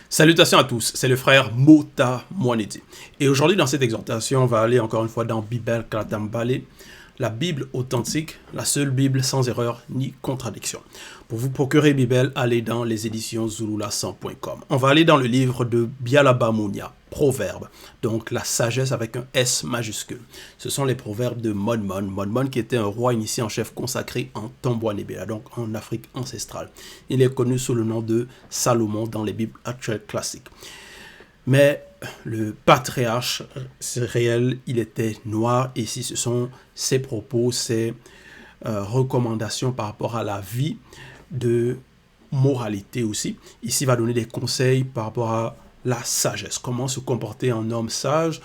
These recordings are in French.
Salutations à tous, c'est le frère Mota Mwanedi. Et aujourd'hui, dans cette exhortation, on va aller encore une fois dans Bibel Kalatambale, la Bible authentique, la seule Bible sans erreur ni contradiction. Pour vous procurer Bibel, allez dans les éditions zulula100.com. On va aller dans le livre de Bialabamounia, Proverbes, donc la sagesse avec un S majuscule. Ce sont les proverbes de Monmon. Monmon qui était un roi initié en chef consacré en Tombouanébéla, donc en Afrique ancestrale. Il est connu sous le nom de Salomon dans les Bibles actuelles classiques. Mais le patriarche réel, il était noir. Et ici, ce sont ses propos, ses recommandations par rapport à la vie de moralité aussi. Ici, il va donner des conseils par rapport à la sagesse. Comment se comporter en homme sage,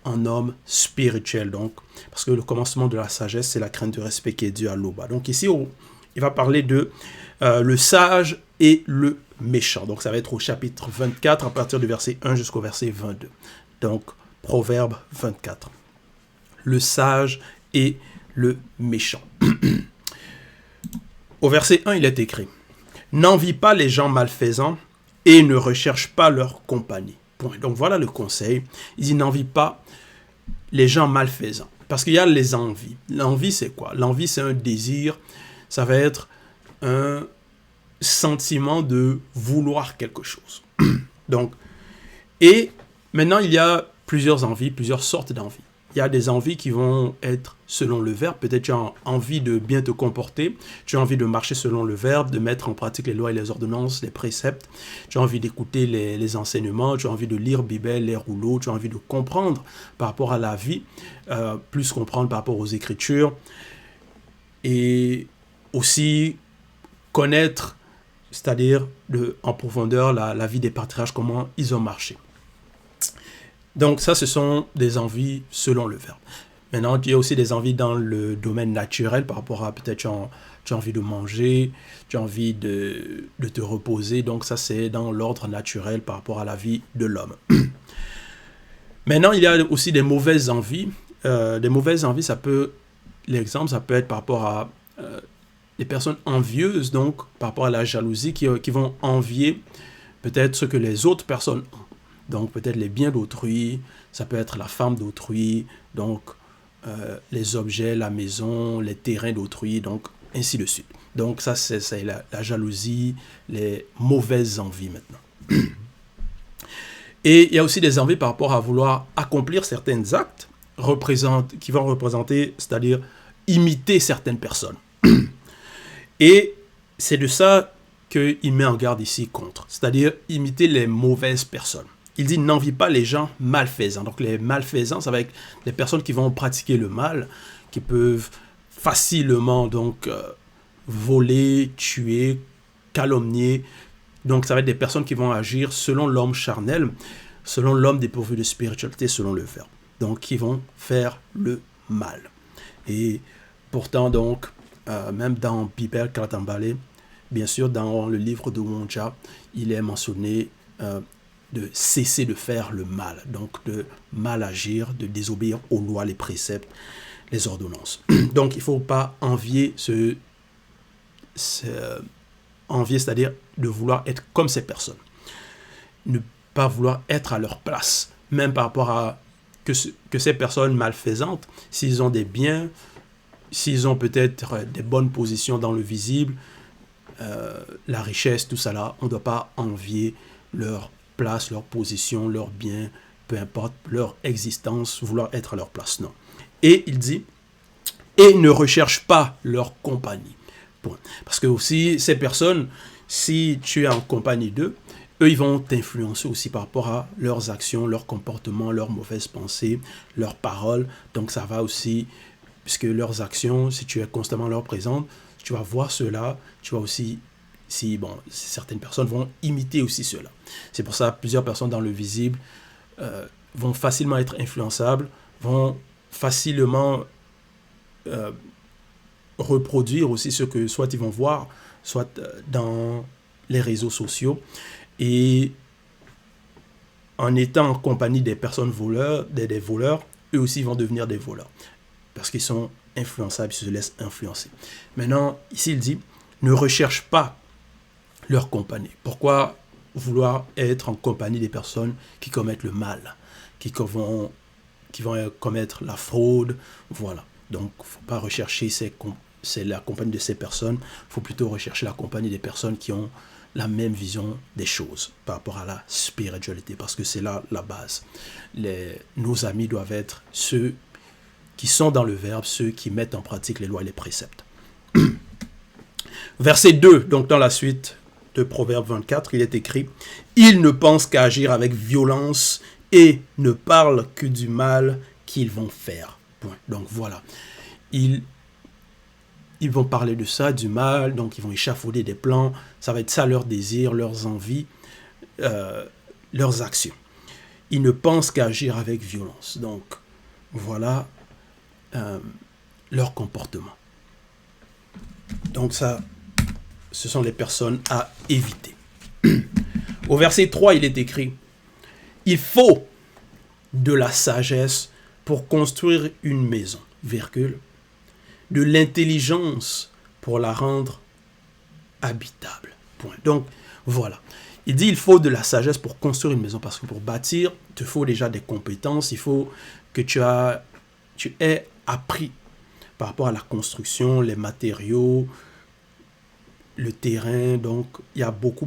en homme spirituel. Donc, parce que le commencement de la sagesse, c'est la crainte de respect qui est due à l'Oba. Donc ici, il va parler de le sage et le méchant. Donc ça va être au chapitre 24 à partir du verset 1 jusqu'au verset 22. Donc Proverbe 24. Le sage et le méchant. Au verset 1, il est écrit: n'envie pas les gens malfaisants et ne recherche pas leur compagnie. Point. Donc voilà le conseil. Il dit n'envie pas les gens malfaisants. Parce qu'il y a les envies. L'envie, c'est quoi? L'envie, c'est un désir. Ça va être un sentiment de vouloir quelque chose. Donc, et maintenant, il y a plusieurs envies, plusieurs sortes d'envies. Il y a des envies qui vont être selon le verbe. Peut-être tu as envie de bien te comporter, tu as envie de marcher selon le verbe, de mettre en pratique les lois et les ordonnances, les préceptes. Tu as envie d'écouter les enseignements, tu as envie de lire Bible, les rouleaux, tu as envie de comprendre par rapport à la vie, plus comprendre par rapport aux Écritures. Et aussi connaître, c'est-à-dire en profondeur la vie des patriarches, comment ils ont marché. Donc ça, ce sont des envies selon le verbe. Maintenant, il y a aussi des envies dans le domaine naturel par rapport à peut-être tu as envie de manger, tu as envie de te reposer. Donc ça, c'est dans l'ordre naturel par rapport à la vie de l'homme. Maintenant, il y a aussi des mauvaises envies. Des mauvaises envies, l'exemple, ça peut être par rapport à les personnes envieuses, donc par rapport à la jalousie, qui vont envier peut-être ce que les autres personnes ont. Donc peut-être les biens d'autrui, ça peut être la femme d'autrui, donc les objets, la maison, les terrains d'autrui, donc ainsi de suite. Donc ça, c'est la jalousie, les mauvaises envies maintenant. Et il y a aussi des envies par rapport à vouloir accomplir certains actes qui vont représenter, c'est-à-dire imiter certaines personnes. Et c'est de ça qu'il met en garde ici contre, c'est-à-dire imiter les mauvaises personnes. Il dit n'envie pas les gens malfaisants. Donc les malfaisants, ça va être les personnes qui vont pratiquer le mal, qui peuvent facilement donc voler, tuer, calomnier. Donc ça va être des personnes qui vont agir selon l'homme charnel, selon l'homme dépourvu de spiritualité, selon le verbe. Donc qui vont faire le mal. Et pourtant donc, même dans Bibel Kalatambale, bien sûr dans le livre de Wonja, il est mentionné de cesser de faire le mal, donc de mal agir, de désobéir aux lois, les préceptes, les ordonnances. Donc il ne faut pas envier envier, c'est-à-dire de vouloir être comme ces personnes. Ne pas vouloir être à leur place, même par rapport à que ces personnes malfaisantes, s'ils ont des biens, s'ils ont peut-être des bonnes positions dans le visible, la richesse, tout ça là, on ne doit pas envier leur place, leur position, leur bien, peu importe leur existence, vouloir être à leur place, non. Et il dit, et ne recherche pas leur compagnie. Point. Parce que aussi, ces personnes, si tu es en compagnie d'eux, eux, ils vont t'influencer aussi par rapport à leurs actions, leurs comportements, leurs mauvaises pensées, leurs paroles. Donc ça va aussi, puisque leurs actions, si tu es constamment leur présente, tu vas voir cela, tu vas aussi certaines personnes vont imiter aussi cela. C'est pour ça que plusieurs personnes dans le visible vont facilement être influençables, vont facilement reproduire aussi ce que soit ils vont voir, soit dans les réseaux sociaux. Et en étant en compagnie des personnes voleurs, des voleurs, eux aussi vont devenir des voleurs. Parce qu'ils sont influençables, ils se laissent influencer. Maintenant, ici il dit, ne recherche pas leur compagnie. Pourquoi vouloir être en compagnie des personnes qui commettent le mal, qui vont commettre la fraude, voilà. Donc, il ne faut pas rechercher la compagnie de ces personnes, il faut plutôt rechercher la compagnie des personnes qui ont la même vision des choses par rapport à la spiritualité, parce que c'est là la base. Nos amis doivent être ceux qui sont dans le verbe, ceux qui mettent en pratique les lois et les préceptes. Verset 2, donc dans la suite de Proverbe 24, il est écrit « Ils ne pensent qu'à agir avec violence et ne parlent que du mal qu'ils vont faire. » Point. Donc voilà, ils vont parler de ça, du mal, donc ils vont échafauder des plans, ça va être ça leur désir, leurs envies, leurs actions. Ils ne pensent qu'à agir avec violence. Donc voilà leur comportement. Donc ça, ce sont les personnes à éviter. Au verset 3, il est écrit « Il faut de la sagesse pour construire une maison, virgule, de l'intelligence pour la rendre habitable. » Point. Donc, voilà. Il dit il faut de la sagesse pour construire une maison, parce que pour bâtir, il te faut déjà des compétences, il faut que tu aies appris par rapport à la construction, les matériaux, le terrain, donc il y a beaucoup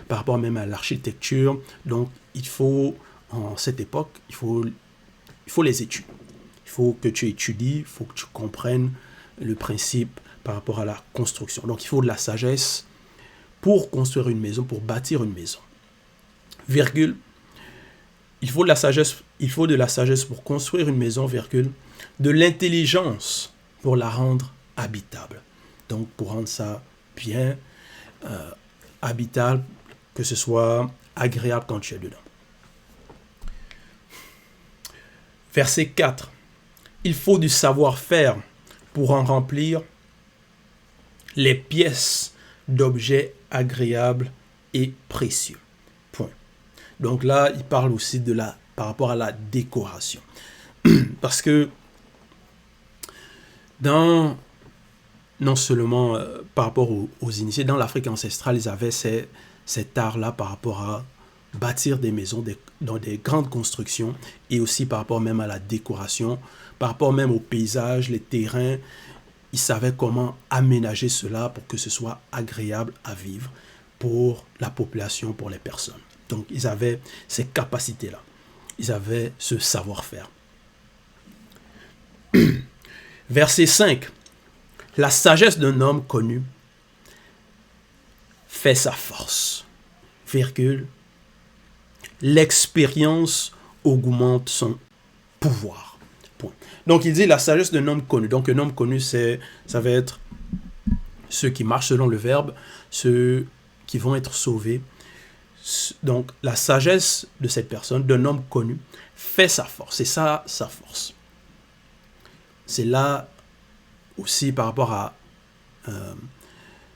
par rapport même à l'architecture. Donc il faut, en cette époque, il faut les études. Il faut que tu étudies, il faut que tu comprennes le principe par rapport à la construction. Donc il faut de la sagesse pour construire une maison, pour bâtir une maison. Virgule, il faut de la sagesse pour construire une maison, virgule, de l'intelligence pour la rendre habitable. Donc pour rendre ça bien habitable, que ce soit agréable quand tu es dedans. Verset 4. Il faut du savoir-faire pour en remplir les pièces d'objets agréables et précieux. Point. Donc là, il parle aussi par rapport à la décoration. Parce que non seulement par rapport aux initiés, dans l'Afrique ancestrale, ils avaient cet art-là par rapport à bâtir des maisons dans des grandes constructions, et aussi par rapport même à la décoration, par rapport même au paysage, les terrains. Ils savaient comment aménager cela pour que ce soit agréable à vivre pour la population, pour les personnes. Donc ils avaient ces capacités-là, ils avaient ce savoir-faire. Verset 5. La sagesse d'un homme connu fait sa force, virgule, l'expérience augmente son pouvoir. Point. Donc il dit la sagesse d'un homme connu. Donc un homme connu, ça va être ceux qui marchent selon le verbe, ceux qui vont être sauvés. Donc la sagesse de cette personne, d'un homme connu, fait sa force. C'est ça sa force. C'est là aussi par rapport à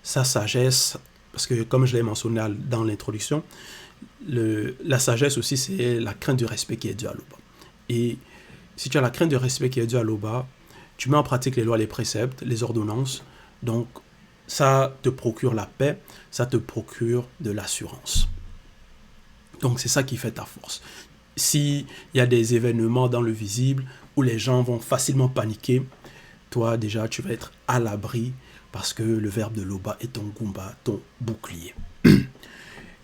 sa sagesse, parce que comme je l'ai mentionné dans l'introduction, la sagesse aussi, c'est la crainte du respect qui est due à l'Oba. Et si tu as la crainte du respect qui est due à l'Oba, tu mets en pratique les lois, les préceptes, les ordonnances, donc ça te procure la paix, ça te procure de l'assurance. Donc c'est ça qui fait ta force. S'il y a des événements dans le visible où les gens vont facilement paniquer, toi déjà tu vas être à l'abri parce que le verbe de l'Oba est ton Goumba, ton bouclier.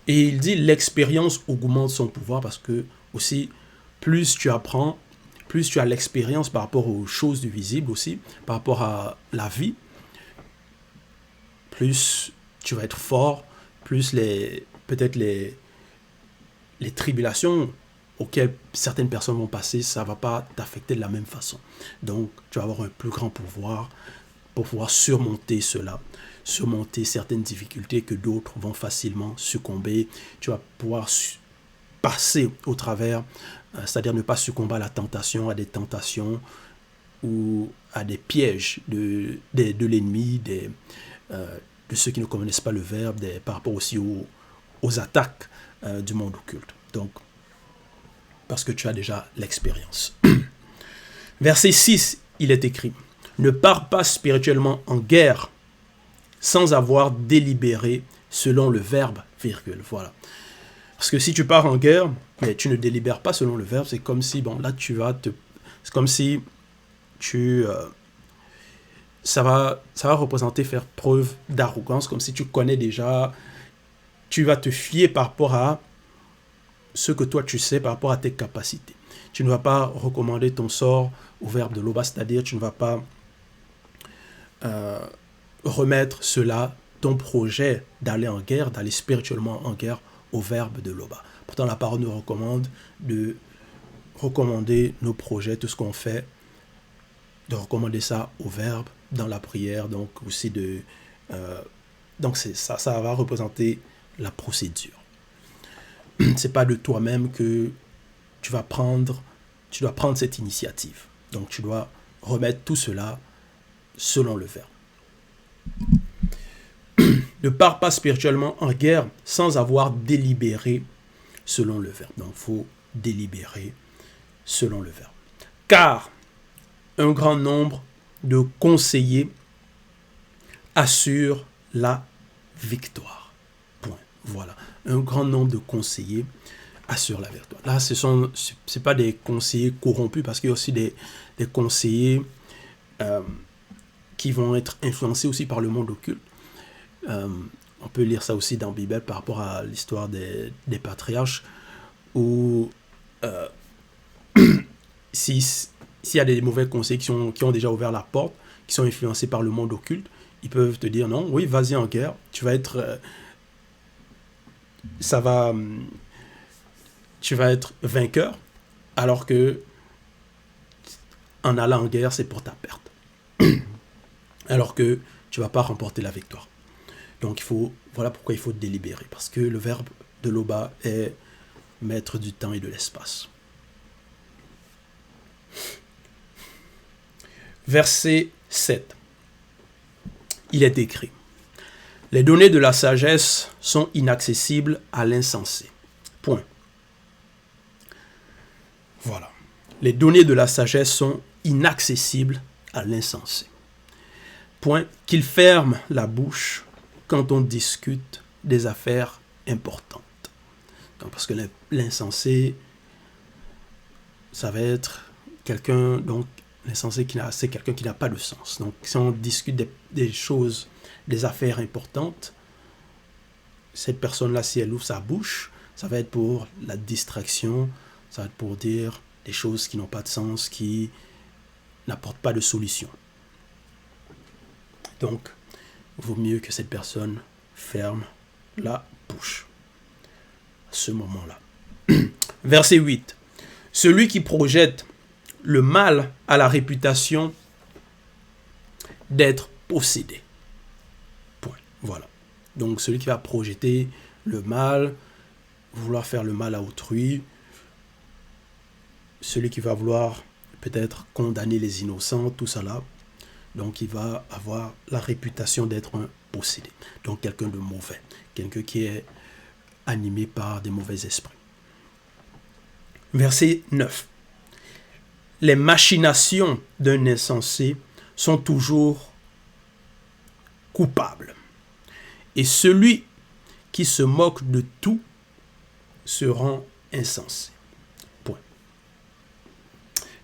Et il dit l'expérience augmente son pouvoir, parce que aussi plus tu apprends, plus tu as l'expérience par rapport aux choses du visible aussi, par rapport à la vie, plus tu vas être fort, plus peut-être les tribulations auxquelles certaines personnes vont passer, ça ne va pas t'affecter de la même façon. Donc, tu vas avoir un plus grand pouvoir pour pouvoir surmonter cela, surmonter certaines difficultés que d'autres vont facilement succomber. Tu vas pouvoir passer au travers, c'est-à-dire ne pas succomber à la tentation, à des tentations ou à des pièges de l'ennemi, de ceux qui ne connaissent pas le verbe, par rapport aussi aux attaques du monde occulte. Donc, parce que tu as déjà l'expérience. Verset 6, il est écrit « Ne pars pas spirituellement en guerre sans avoir délibéré selon le verbe, virgule. » Voilà. Parce que si tu pars en guerre, mais tu ne délibères pas selon le verbe, c'est comme si, bon, là, c'est comme si ça va représenter faire preuve d'arrogance, comme si tu connais déjà, tu vas te fier par rapport à ce que toi tu sais, par rapport à tes capacités. Tu ne vas pas recommander ton sort au verbe de Loba, c'est-à-dire tu ne vas pas remettre cela, ton projet d'aller en guerre, d'aller spirituellement en guerre, au verbe de Loba. Pourtant, la parole nous recommande de recommander nos projets, tout ce qu'on fait, de recommander ça au verbe dans la prière, donc aussi donc ça va représenter la procédure. C'est pas de toi-même que tu dois prendre cette initiative. Donc tu dois remettre tout cela selon le verbe. Ne pars pas spirituellement en guerre sans avoir délibéré selon le verbe. Donc il faut délibérer selon le verbe. Car un grand nombre de conseillers assure la victoire. Point. Voilà. Un grand nombre de conseillers assure la victoire. Là, c'est pas des conseillers corrompus, parce qu'il y a aussi des conseillers qui vont être influencés aussi par le monde occulte. On peut lire ça aussi dans la Bible par rapport à l'histoire des patriarches, où s'il y a des mauvais conseillers qui ont déjà ouvert la porte, qui sont influencés par le monde occulte, ils peuvent te dire non, oui, vas-y en guerre, tu vas être tu vas être vainqueur, alors que en allant en guerre, c'est pour ta perte. Alors que tu ne vas pas remporter la victoire. Donc voilà pourquoi il faut délibérer, parce que le verbe de Loba est maître du temps et de l'espace. Verset 7. Il est écrit: les données de la sagesse sont inaccessibles à l'insensé. Point. Voilà. Les données de la sagesse sont inaccessibles à l'insensé. Point. Qu'il ferme la bouche quand on discute des affaires importantes. Donc, parce que l'insensé, ça va être quelqu'un, donc l'insensé, c'est quelqu'un qui n'a pas de sens. Donc, si on discute des choses, des affaires importantes, cette personne-là, si elle ouvre sa bouche, ça va être pour la distraction, ça va être pour dire des choses qui n'ont pas de sens, qui n'apportent pas de solution. Donc, il vaut mieux que cette personne ferme la bouche à ce moment-là. Verset 8. Celui qui projette le mal a la réputation d'être possédé. Point. Voilà. Donc, celui qui va projeter le mal, vouloir faire le mal à autrui, celui qui va vouloir peut-être condamner les innocents, tout ça là, donc il va avoir la réputation d'être un possédé. Donc quelqu'un de mauvais, quelqu'un qui est animé par des mauvais esprits. Verset 9. Les machinations d'un insensé sont toujours coupables. Et celui qui se moque de tout se rend insensé. Point.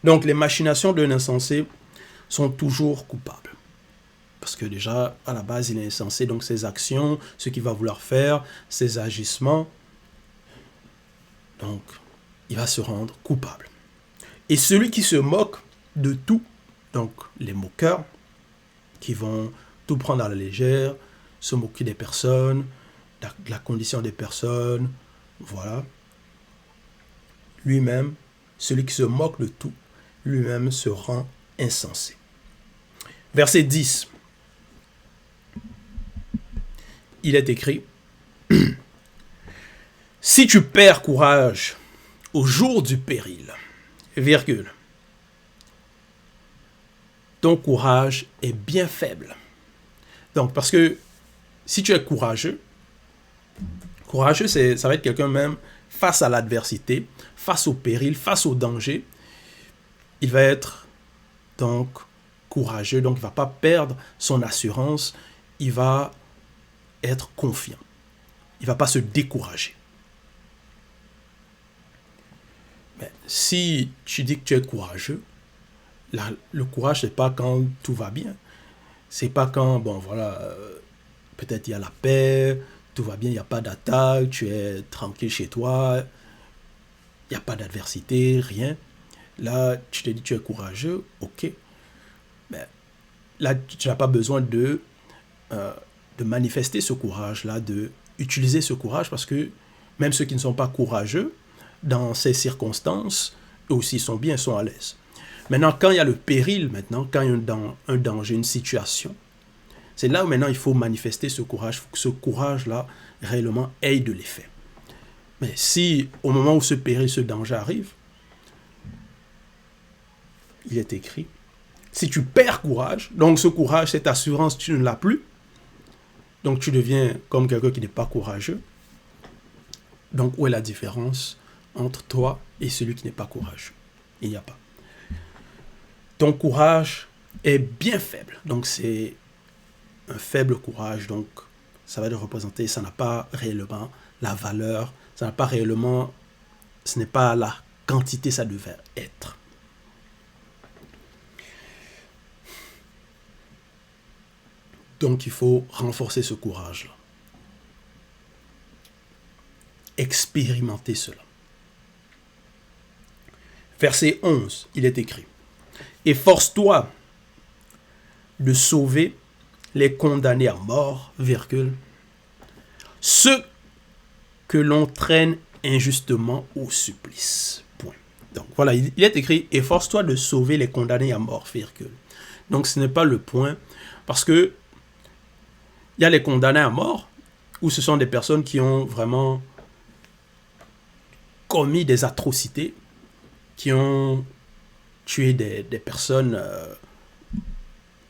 Donc les machinations d'un insensé sont toujours coupables. Parce que déjà, à la base, il est insensé, donc ses actions, ce qu'il va vouloir faire, ses agissements, donc il va se rendre coupable. Et celui qui se moque de tout, donc les moqueurs, qui vont tout prendre à la légère, se moquer des personnes, de la condition des personnes, voilà. Lui-même, celui qui se moque de tout, lui-même se rend insensé. Verset 10. Il est écrit: si tu perds courage au jour du péril, virgule, ton courage est bien faible. Donc, parce que si tu es courageux, ça va être quelqu'un même face à l'adversité, face au péril, face au danger, il va être donc courageux, donc il ne va pas perdre son assurance, il va être confiant. Il ne va pas se décourager. si tu dis que tu es courageux, le courage, c'est pas quand tout va bien. C'est pas quand, bon, voilà, peut-être il y a la paix, tout va bien, il n'y a pas d'attaque, tu es tranquille chez toi, il n'y a pas d'adversité, rien. Là, tu te dis tu es courageux, ok. Mais là, tu n'as pas besoin de manifester ce courage-là, de utiliser ce courage, parce que même ceux qui ne sont pas courageux, dans ces circonstances, eux aussi sont bien, sont à l'aise. Maintenant, quand il y a le péril, maintenant, quand il y a un danger, une situation, c'est là où maintenant il faut manifester ce courage. Il faut que ce courage-là, réellement, ait de l'effet. Mais si, au moment où ce péril, ce danger arrive, il est écrit, si tu perds courage, donc ce courage, cette assurance, tu ne l'as plus, donc tu deviens comme quelqu'un qui n'est pas courageux. Donc où est la différence entre toi et celui qui n'est pas courageux? Il n'y a pas. Ton courage est bien faible. Donc c'est un faible courage. Donc ça va te représenter, ça n'a pas réellement la valeur, ça n'a pas réellement, ce n'est pas la quantité ça devait être. Donc il faut renforcer ce courage-là. Expérimenter cela. Verset 11, il est écrit: efforce-toi de sauver les condamnés à mort, virgule, ceux que l'on traîne injustement au supplice. Point. Donc voilà, il est écrit: efforce-toi de sauver les condamnés à mort, virgule. Donc ce n'est pas le point, parce que il y a les condamnés à mort, où ce sont des personnes qui ont vraiment commis des atrocités, qui ont tué des personnes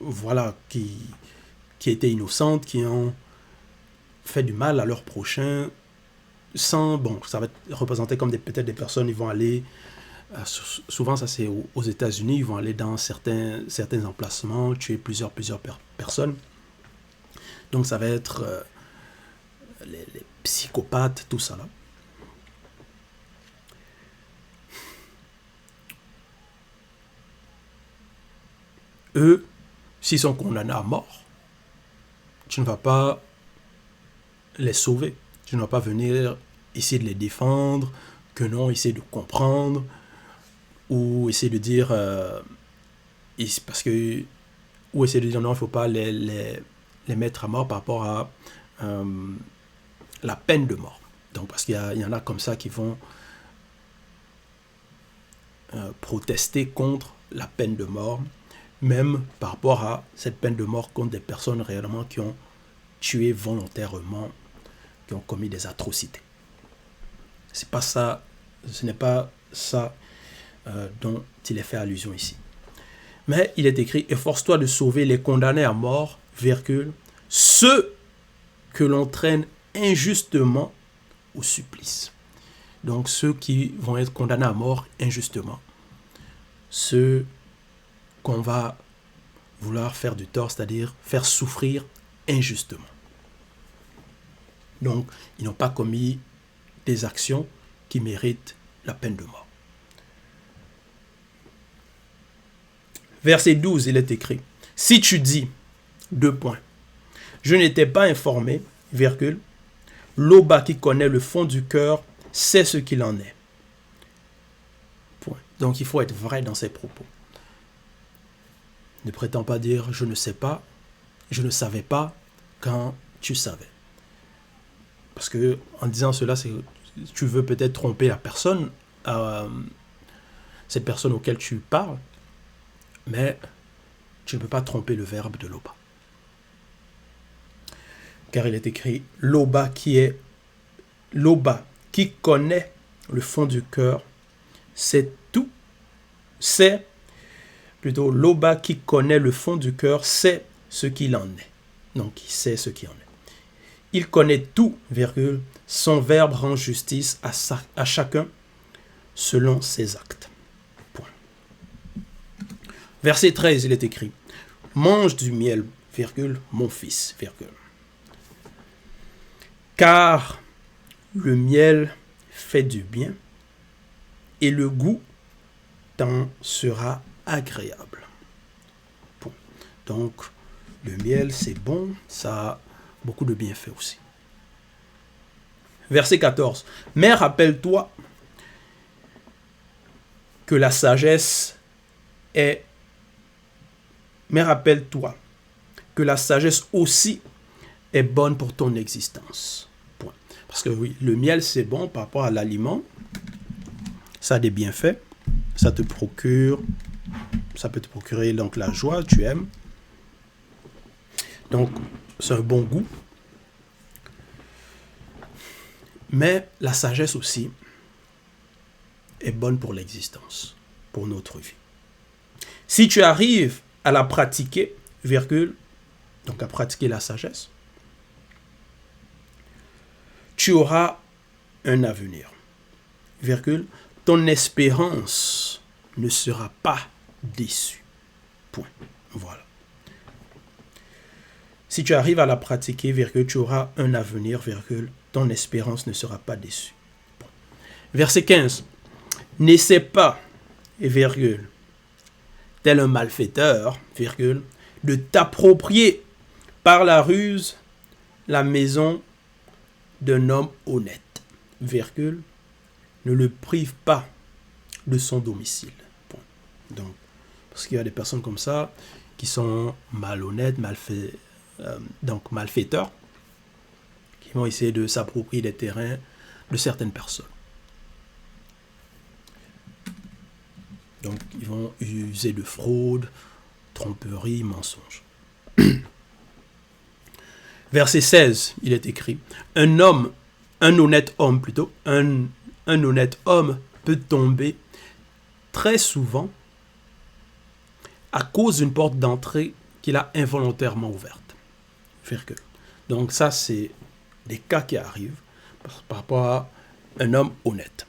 voilà, qui étaient innocentes, qui ont fait du mal à leurs prochains, sans, bon, ça va être représenté comme peut-être des personnes, ils vont aller, souvent ça c'est aux États-Unis, ils vont aller dans certains emplacements, tuer plusieurs personnes. Donc ça va être les psychopathes, tout ça là. Eux, s'ils sont condamnés à mort, tu ne vas pas les sauver. Tu ne vas pas venir essayer de les défendre, que non, essayer de comprendre, ou essayer de dire, parce que, ou essayer de dire non, il ne faut pas les mettre à mort par rapport à la peine de mort. Donc, parce qu'il y en a comme ça qui vont protester contre la peine de mort, même par rapport à cette peine de mort contre des personnes réellement qui ont tué volontairement, qui ont commis des atrocités. C'est pas ça, ce n'est pas ça dont il est fait allusion ici. Mais il est écrit: efforce-toi de sauver les condamnés à mort, virgule, ceux que l'on traîne injustement au supplice. Donc ceux qui vont être condamnés à mort injustement, ceux qu'on va vouloir faire du tort, c'est-à-dire faire souffrir injustement. Donc, ils n'ont pas commis des actions qui méritent la peine de mort. Verset 12, il est écrit: si tu dis, je n'étais pas informé, virgule, l'Oba qui connaît le fond du cœur sait ce qu'il en est. Point. Donc, il faut être vrai dans ses propos. Ne prétends pas dire je ne sais pas, je ne savais pas quand tu savais. Parce que en disant cela, tu veux peut-être tromper la personne, cette personne auquel tu parles, mais tu ne peux pas tromper le verbe de l'Oba. Car il est écrit: l'Oba qui connaît le fond du cœur, c'est tout, c'est plutôt l'Oba qui connaît le fond du cœur, sait ce qu'il en est. Donc, il sait ce qu'il en est. Il connaît tout, virgule, son verbe rend justice à chacun selon ses actes. Point. Verset 13, il est écrit: mange du miel, virgule, mon fils, virgule. Car le miel fait du bien et le goût t'en sera agréable. Bon. Donc, le miel, c'est bon, ça a beaucoup de bienfaits aussi. Verset 14. Mais rappelle-toi que la sagesse est... Mais rappelle-toi que la sagesse aussi est bonne pour ton existence. Point. Parce que oui, le miel, c'est bon par rapport à l'aliment. Ça a des bienfaits. Ça peut te procurer donc la joie, tu aimes. Donc, c'est un bon goût. Mais la sagesse aussi est bonne pour l'existence, pour notre vie. Si tu arrives à la pratiquer, virgule, donc à pratiquer la sagesse, tu auras un avenir, virgule, ton espérance ne sera pas déçue. Point. Voilà. Si tu arrives à la pratiquer, virgule, tu auras un avenir, virgule, ton espérance ne sera pas déçue. Bon. Verset 15. N'essaie pas, virgule, tel un malfaiteur, virgule, de t'approprier par la ruse la maison d'un homme honnête, virgule, ne le prive pas de son domicile. Point. Donc, parce qu'il y a des personnes comme ça qui sont malhonnêtes, donc malfaiteurs, qui vont essayer de s'approprier des terrains de certaines personnes. Donc, ils vont user de fraude, tromperie, mensonge. Verset 16, il est écrit, un honnête homme peut tomber très souvent à cause d'une porte d'entrée qu'il a involontairement ouverte. Virgule. Donc ça, c'est des cas qui arrivent par rapport à un homme honnête.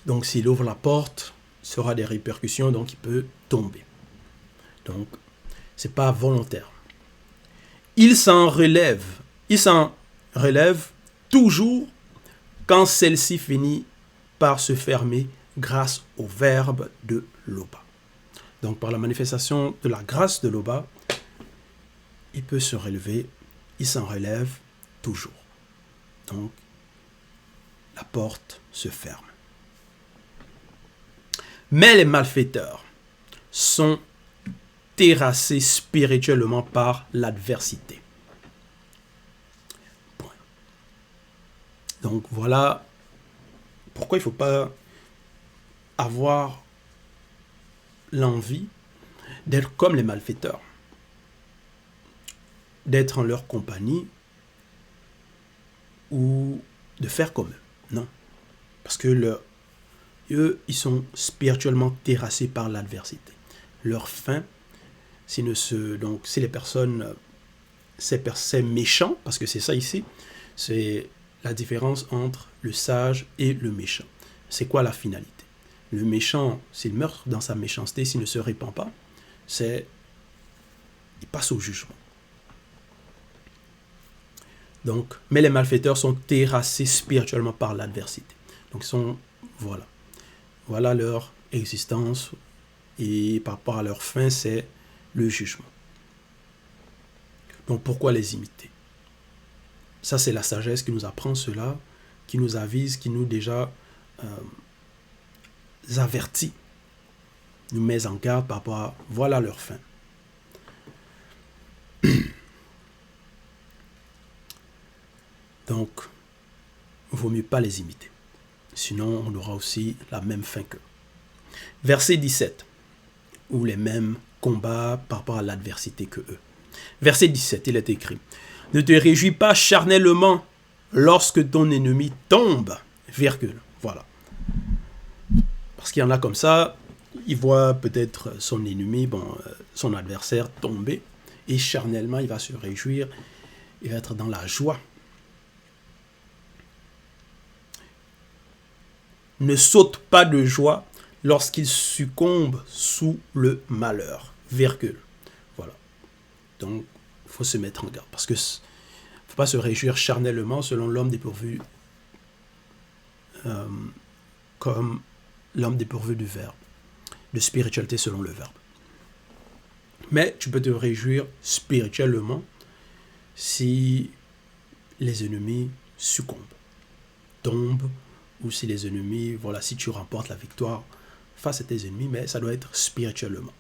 Donc s'il ouvre la porte, il y aura des répercussions, donc il peut tomber. Donc, ce n'est pas volontaire. Il s'en relève toujours quand celle-ci finit par se fermer grâce au verbe de Loba. Donc, par la manifestation de la grâce de Loba, il peut se relever, il s'en relève toujours. Donc, la porte se ferme. Mais les malfaiteurs sont terrassés spirituellement par l'adversité. Point. Donc voilà pourquoi il ne faut pas avoir l'envie d'être comme les malfaiteurs, d'être en leur compagnie ou de faire comme eux. Non. Parce que eux, ils sont spirituellement terrassés par l'adversité. Leur fin, si les personnes, c'est méchant, parce que c'est ça ici, c'est la différence entre le sage et le méchant. C'est quoi la finalité? Le méchant, s'il meurt dans sa méchanceté, s'il ne se répand pas, il passe au jugement. Donc, mais les malfaiteurs sont terrassés spirituellement par l'adversité. Donc, voilà leur existence, et par rapport à leur fin, c'est le jugement. Donc pourquoi les imiter? Ça, c'est la sagesse qui nous apprend cela, qui nous avise, qui nous déjà avertit, nous met en garde par rapport à voilà leur fin. Donc, il ne vaut mieux pas les imiter. Sinon, on aura aussi la même fin qu'eux. Verset 17, ou les mêmes combats par rapport à l'adversité que eux. Verset 17, il est écrit, ne te réjouis pas charnellement lorsque ton ennemi tombe, virgule. Voilà. Parce qu'il y en a comme ça, il voit peut-être son ennemi, son adversaire tomber, et charnellement, il va se réjouir, il va être dans la joie. Ne saute pas de joie lorsqu'il succombe sous le malheur, virgule. Voilà. Donc, il faut se mettre en garde, parce que faut pas se réjouir charnellement selon l'homme dépourvu, comme l'homme dépourvu du verbe, de spiritualité selon le verbe. Mais tu peux te réjouir spirituellement si les ennemis succombent, tombent, ou si les ennemis, voilà, si tu remportes la victoire face à tes ennemis, mais ça doit être spirituellement.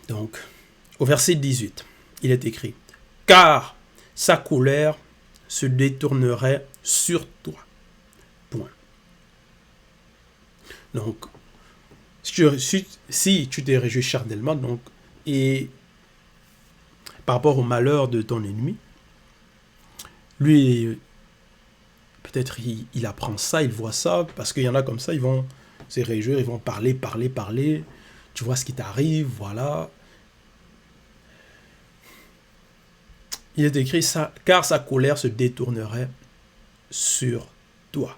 Donc, au verset 18, il est écrit « Car sa colère se détournerait sur toi. » Point. Donc, si tu t'es réjoui charnellement, donc, et par rapport au malheur de ton ennemi, lui, peut-être il apprend ça, il voit ça, parce qu'il y en a comme ça, ils vont se réjouir, ils vont parler, tu vois ce qui t'arrive, voilà. Il est écrit ça, car sa colère se détournerait sur toi.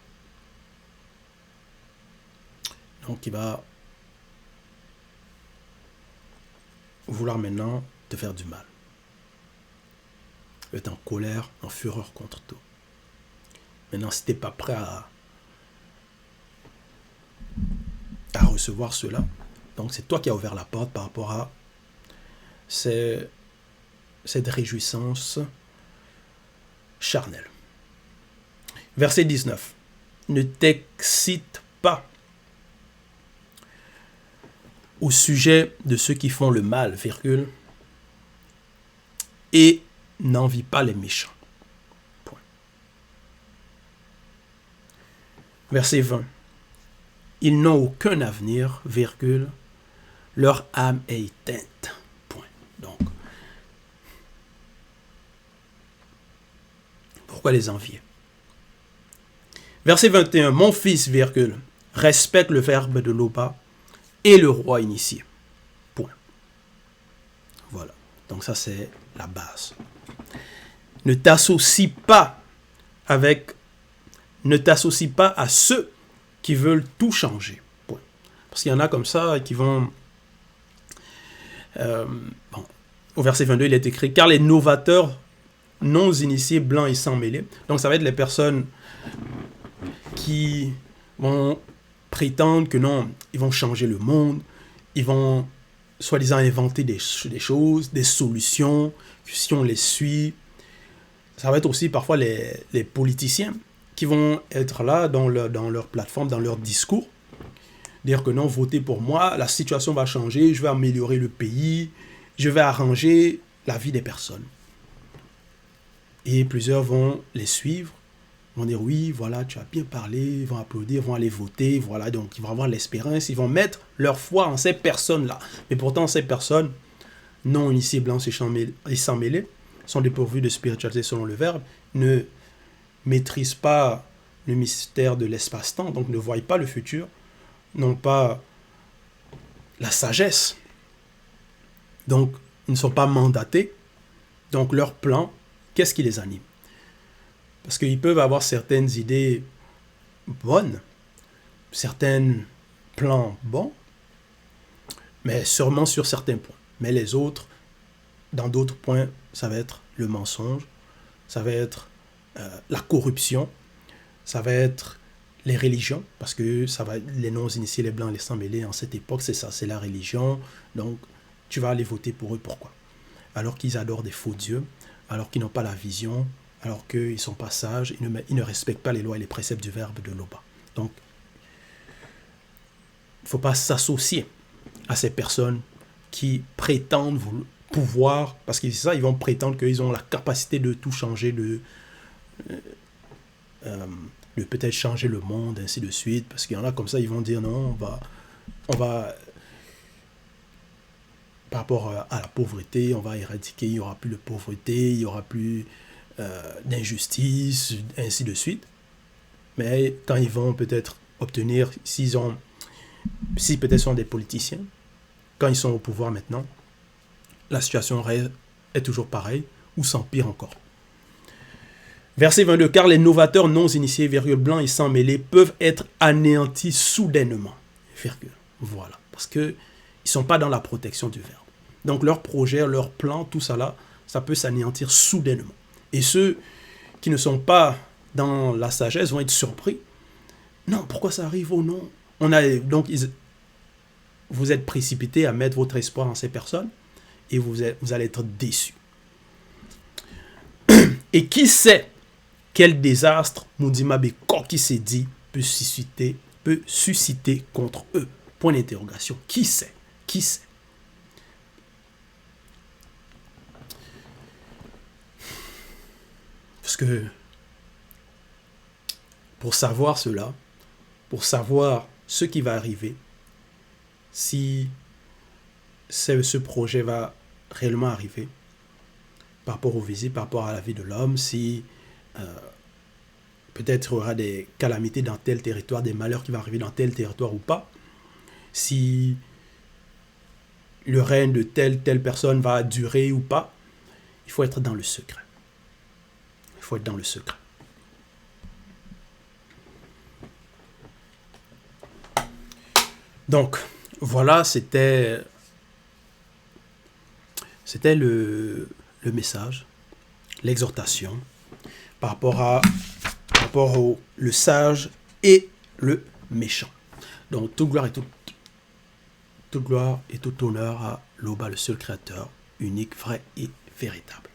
Donc il va vouloir maintenant te faire du mal. Il va être en colère, en fureur contre toi. Maintenant, si tu n'es pas prêt à recevoir cela, donc c'est toi qui as ouvert la porte par rapport à cette réjouissance charnelle. Verset 19. Ne t'excite pas au sujet de ceux qui font le mal, virgule, et n'envie pas les méchants. Point. Verset 20. Ils n'ont aucun avenir, virgule, leur âme est éteinte. Point. Donc, pourquoi les envier? Verset 21. Mon fils, virgule, respecte le verbe de Loba et le roi initié. Point. Voilà. Donc ça, c'est la base. Ne t'associe pas à ceux qui veulent tout changer. Point. Parce qu'il y en a comme ça qui vont... au verset 22, il est écrit « Car les novateurs non initiés, blancs et sans mêlés ». Donc ça va être les personnes qui vont prétendent que non, ils vont changer le monde, ils vont soi-disant inventer des choses, des solutions, que si on les suit, ça va être aussi parfois les politiciens qui vont être là dans leur plateforme, dans leur discours, dire que non, votez pour moi, la situation va changer, je vais améliorer le pays, je vais arranger la vie des personnes. Et plusieurs vont les suivre, vont dire oui, voilà, tu as bien parlé, ils vont applaudir, vont aller voter, voilà, donc ils vont avoir l'espérance, ils vont mettre leur foi en ces personnes-là. Mais pourtant, ces personnes, non initiées, blancs et sans mêlés, sont dépourvues de spiritualité selon le verbe, ne maîtrisent pas le mystère de l'espace-temps, donc ne voient pas le futur, n'ont pas la sagesse. Donc, ils ne sont pas mandatés. Donc, leur plan, qu'est-ce qui les anime? Parce qu'ils peuvent avoir certaines idées bonnes, certains plans bons, mais sûrement sur certains points. Mais les autres, dans d'autres points, ça va être le mensonge, ça va être la corruption, ça va être les religions, parce que ça va les non-initiés, les blancs, les sans-mêlés, en cette époque, c'est ça, c'est la religion. Donc, tu vas aller voter pour eux. Pourquoi? Alors qu'ils adorent des faux dieux, alors qu'ils n'ont pas la vision, alors qu'ils ne sont pas sages, ils ne respectent pas les lois et les préceptes du verbe de Loba. Donc, il ne faut pas s'associer à ces personnes qui prétendent pouvoir, parce que c'est ça, ils vont prétendre qu'ils ont la capacité de tout changer, de peut-être changer le monde, ainsi de suite, parce qu'il y en a comme ça, ils vont dire non, on va par rapport à la pauvreté, on va éradiquer, il n'y aura plus de pauvreté, il n'y aura plus d'injustice, ainsi de suite. Mais quand ils vont peut-être obtenir, si peut-être sont des politiciens, quand ils sont au pouvoir maintenant, la situation est toujours pareille, ou s'empire encore. Verset 22, car les novateurs non initiés, virgule, blancs et sans mêlés, peuvent être anéantis soudainement. Virgule. Voilà. Parce qu'ils ne sont pas dans la protection du verbe. Donc leurs projets, leurs plans, tout ça là, ça peut s'anéantir soudainement. Et ceux qui ne sont pas dans la sagesse vont être surpris. Non, pourquoi ça arrive? Oh non. Vous êtes précipité à mettre votre espoir en ces personnes et vous allez être déçus. Et qui sait quel désastre Moudimabe qui s'est dit peut susciter contre eux? Point d'interrogation. Qui sait? Qui sait? Parce que pour savoir cela, pour savoir ce qui va arriver, si ce projet va réellement arriver, par rapport aux visites, par rapport à la vie de l'homme, si peut-être il y aura des calamités dans tel territoire, des malheurs qui vont arriver dans tel territoire ou pas, si le règne de telle personne va durer ou pas, il faut être dans le secret. Il faut être dans le secret. Donc, voilà, c'était le message, l'exhortation par rapport au le sage et le méchant. Donc, toute gloire et tout honneur à l'Oba, le seul créateur, unique, vrai et véritable.